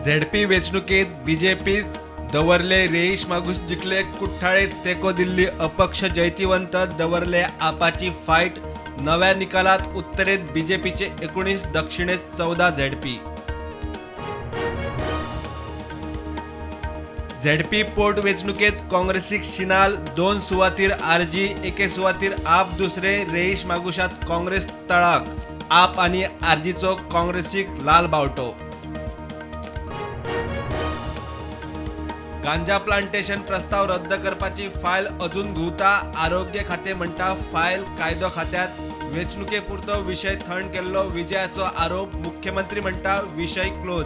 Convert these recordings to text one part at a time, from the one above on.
ZP वेचणुकीत बीजेपीच दवरले रेईश मागूस जिंकले कुठ्ठाळे तेको दिल्ली अपक्ष जैतिवंत दवरले आपाची फाईट नव्या निकालात उत्तरेत बीजेपीचे 19 दक्षिणेत 14 झेडपी झेडपी पोट वेचणुकेत काँग्रेसीक शिनाल 2 सुवातीर आरजी 1 सुवातीर आप दुसरे रेईश मागुशात काँग्रेस तळाक आप आणि आरजीचो काँग्रेसीक लाल बावटो गांजा प्लांटेशन प्रस्ताव रद्द करपाची फायल अजून घुवता आरोग्य खाते म्हणटा फायल कायदो खात्यात वेचणुके पुरतो विषय थंड केल्लो विजयाचो आरोप मुख्यमंत्री म्हणटा विषय क्लोज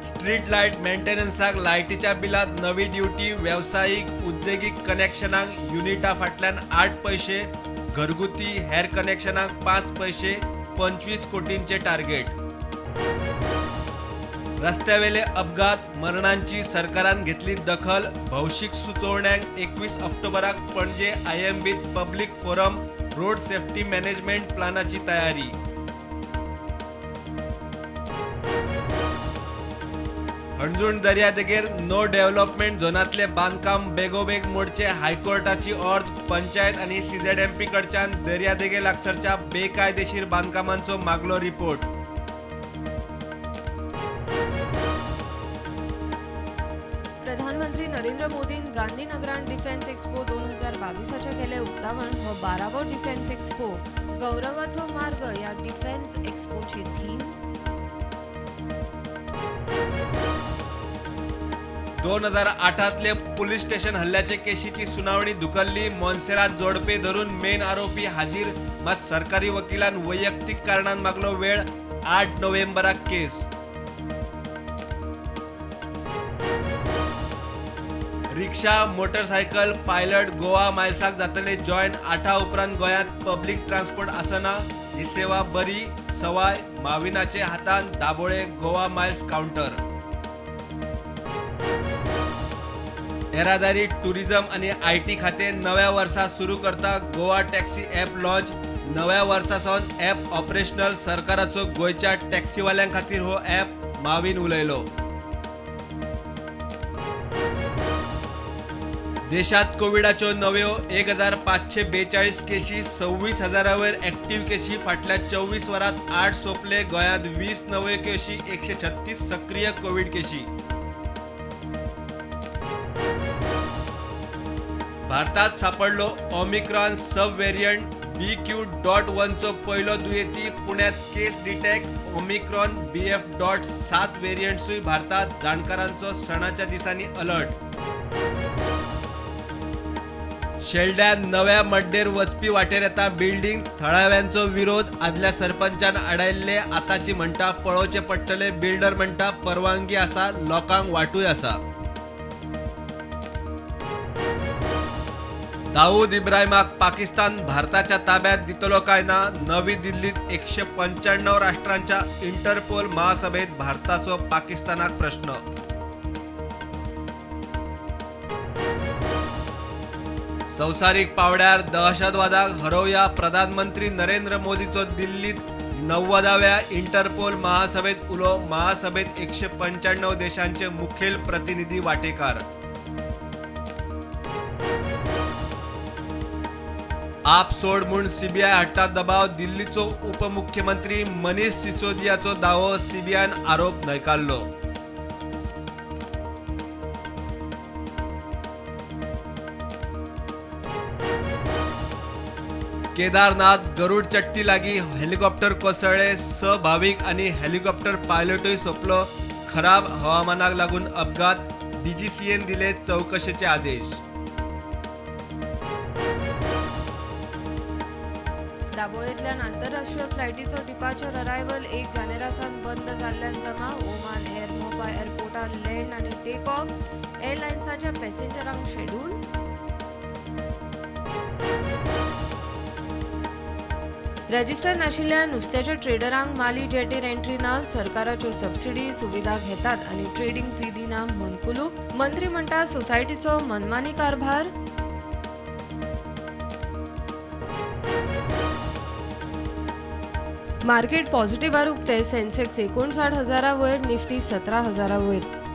स्ट्रीट लाईट मेंटेनन्साक लायटीच्या बिलात नवी ड्युटी व्यावसायिक उद्योगिक कनेक्शनाक युनिटा फाटल्यान 8 पैसे घरगुती हेर कनेक्शनाक 5 पैसे 25 कोटींचे टार्गेट रस्त्यावेले अपघात मरणांची सरकारान घेतली दखल भौशीक सुचोवण्यांक 21 ऑक्टोबराक पणजे आयएमबीत public forum road safety management प्लानाची तयारी हणजूण दर्यादेगेर नो डेव्हलपमेंट झोनातले बांदकाम बेगोबेग मोडचे हायकोर्टाची ऑर्ड पंचायत आणि सीझेडएमपी कडच्यान दर्यादेगे लागसरच्या बेकायदेशीर बांदकामांचो मागलो रिपोर्ट प्रधानमंत्री नरेंद्र मोदीन गांधीनगरान डिफेन्स एक्सपो 2022 केले उक्तावण हो 12वो डिफेन्स एक्सपो गौरवाचो मार्ग या डिफेन्स एक्सपोची थीम 2008तले पुलीस स्टेशन हल्ल्याचे केशीची सुनावणी धुकल्ली मोन्सेरात जोडपे धरून मेन आरोपी हाजीर मात सरकारी वकिलान वैयक्तिक कारणान मागलो वेळ 8 नोव्हेंबराक केस रिक्षा मोटरसायकल पायलट गोवा मायल्साक जातले जॉईन 8 उपरांत गोंयांत पब्लिक ट्रान्सपोर्ट आसना ही सेवा बरी सवाय माविनाचे हातान दाबोळे गोवा मायल्स काउंटर येरादारी टुरिझम आणि आयटी खाते नव्या वर्सा सुरू करता गोवा टॅक्सी ॲप लॉन्च नव्या वर्सासावन ॲप ऑपरेशनल सरकाराचो गोयच्या टॅक्सीवाल्यांक खातीर हो ॲप माविन उलयलो देशात कोविडाच्यो नव्यो 1542 केशी 26,000 वयर ॲक्टिव्ह केशी फाटल्या 24 वरांत 8 सोंपले गोंयांत 20 नव्यो केशी 136 सक्रिय कोविड केशी भारतात सापडलो ओमिक्रॉन सब व्हेरियंट BQ.1 चो पहिलो दुयेंती पुण्यात केस डिटेक्ट ओमिक्रॉन BF.7 व्हेरियंटसूय भारतात जाणकारांचो सणाच्या दिसांनी अलर्ट शेल्ड्यान नव्या मड्डेर वचपी वाटेर येता बिल्डिंग थळाव्यांचो विरोध आदल्या सरपंचान आडायल्ले आताची म्हणटा पळोवचे पडटले बिल्डर म्हणटा परवानगी आसा लोकांक वाटूय आसा दाऊद इब्राहिमाक पाकिस्तान भारताच्या ताब्यात दितलो काय ना नवी दिल्लीत 195 राष्ट्रांच्या इंटरपोल महासभेत भारताचो पाकिस्तानाक प्रश्न संवसारीक पावड्यार दहशतवादाक हरोवया प्रधानमंत्री नरेंद्र मोदीचो दिल्लीत 90व्या इंटरपोल महासभेत उलो महासभेत 195 देशांचे मुखेल प्रतिनिधी वाटेकार आप सोड म्हूण सीबीआय हाडटा दबाव दिल्लीचो उपमुख्यमंत्री मनीष सिसोदियाचो दावो सीबीआयन आरोप न्हयकारलो केदारनाथ गरुड चट्टी लागीं हेलिकॉप्टर कोसळ्ळे 6 भाविक आणि हेलिकॉप्टर पायलटूय सोंपलो खराब हवामानाक लागून अपघात डीजीसीएन दिले चौकशेचे आदेश दाबोळेंतल्यान आंतरराष्ट्रीय फ्लायटीचो डिपार्चर अरायवल 1 जानेरासान बंद जाल्ल्यान जमा ओमान एअर मोपा एअरपोर्टार लँड आनी टेक ऑफ एअरलायन्साच्या पॅसेंजरांक शेड्यूल रजिस्टर नाशिल्ल्या नुस्त्याच्या ट्रेडरांक माली जेटीर एंट्री ना सरकाराच्यो सबसिडी सुविधा घेतात आनी ट्रेडिंग फी दिना म्हूण कुलूप मंत्री म्हणटा सोसायटीचो मनमानी कारभार मार्केट पॉझिटिव्हार उक्ते सेन्सेक्स 59,000 वयर, निफ्टी 17,000 वयर.